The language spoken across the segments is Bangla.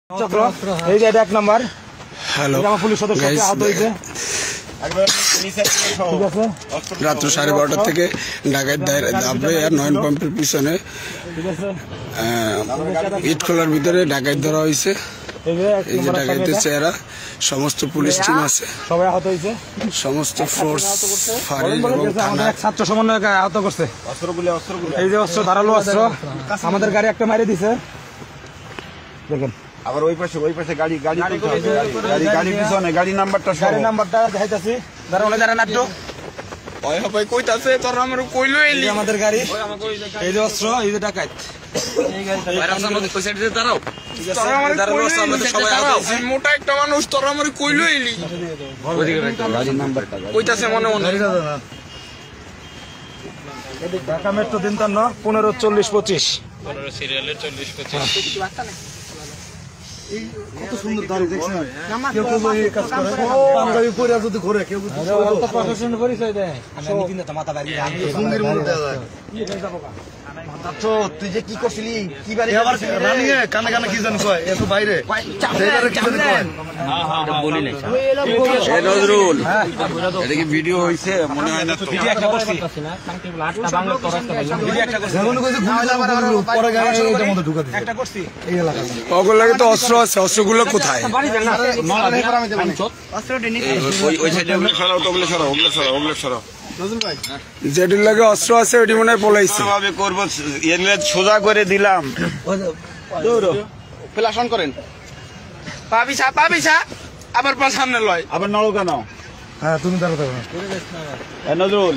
এক নাম্বার হ্যালো পুলিশ সদস্য আহত হয়েছে। রাত্র 12:30 থেকে ডাকাত দাবড়ে আর নয়ন পাম্পের পিছনে ইট খোলার ভিতরে ডাকাত ধরা হয়েছে। এই যে ডাকাতের চেহারা, সমস্ত পুলিশ টিম আছে, সবাই আহত হয়েছে, সমস্ত ফোর্স ফাঁড়ির এবং থানা ছাত্র সমন্বয় আহত করছে। এই যে অস্ত্র, ধারালো অস্ত্র, আমাদের গাড়ি একটা মারি দিছে। দেখেন আবার ওই পাশে গাড়ি পিছনে গাড়ি নাম্বারটা দেখাইতাছি। দাঁড়ানো যারা নাট্য কইতাছে তোরা আমার কইলো এলি আমাদের গাড়ি। এই যে অস্ত্র, এই যে ডাকাত, মোটা একটা মানুষ, তোরা আমার কইলো এলি কইতাছে মনে মনে। ঢাকা মেট্রো 1540-25 সিরিয়ালের 40-25 কত সুন্দর দাড়ি দেখছেন। কেউ কাজ করে পাঞ্জাবি পরে যদি ঘোরে কেউ প্রশাসনের পরিচয় দেয়। সঙ্গীর মনে দেওয়া যায়। তুই যে কি করছিলি, কি বাড়ি কানে কানে কি জানি কয় এত বাইরে কি জানি কয় বলি নাই নজরুল, এটা কি ভিডিও হয়েছে মনে হয় না তো? ভিডিও একটা করছি, পরে গাড়ি এটার মধ্যে ঢুকা দিছে একটা করছি। ওগুলো লাগে তো অস্ত্র আছে, অস্ত্রগুলো কোথায়? যেটির লাগে অস্ত্র আছে ওটি মনে হয় পলাইছে। করবো সোজা করে দিলাম। ফ্ল্যাশন করেন, পাবিছা আবার পা সামনে লয়, আবার নড়ো কেন? হ্যাঁ তুমি দাঁড়াতে হবে নজরুল।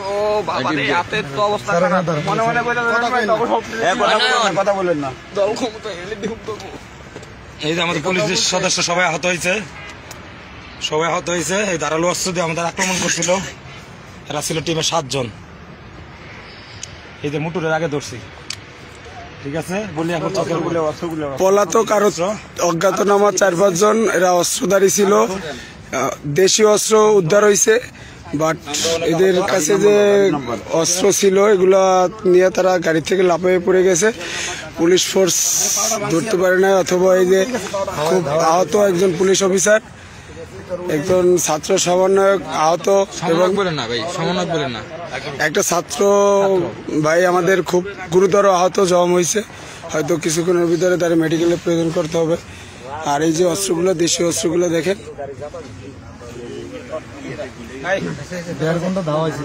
ও বাবা রে, হাতের তো অবস্থা খারাপ। মনে মনে কথা বলেন না। দল ক্ষমতা এলে দিব। এই যে আমাদের পুলিশের সদস্য সবাই আহত হয়েছে, সবাই আহত হয়েছে। এই ধারালো অস্ত্র দিয়ে আমাদের আক্রমণ করছিল। এরা ছিল টিমের 7 জন। এই যে মুটুরের আগে ধরছি, ঠিক আছে বলি। এখন পলাতক আরো অজ্ঞাতনামা 4-5 জন, এরা অস্ত্রধারী ছিল। দেশীয় অস্ত্র উদ্ধার হয়েছে, বাট এদের কাছে যে অস্ত্র ছিল এগুলা নিয়ে তারা গাড়ি থেকে লাফিয়ে পড়ে গেছে। পুলিশ ফোর্স ধরতে পারে না, অথবা এই যে খুব আহত একজন পুলিশ অফিসার, একজন ছাত্র সমন্বয়ক আহত, এবং একটা ছাত্র ভাই আমাদের খুব গুরুতর আহত জখম হয়েছে। হয়তো কিছুক্ষণের ভিতরে তার মেডিকেলে প্রেজেন্ট করতে হবে। আর এই যে অস্ত্রগুলো, দেশীয় অস্ত্রগুলো দেখেন। 1.5 ঘন্টা ধাওয়া হয়েছে।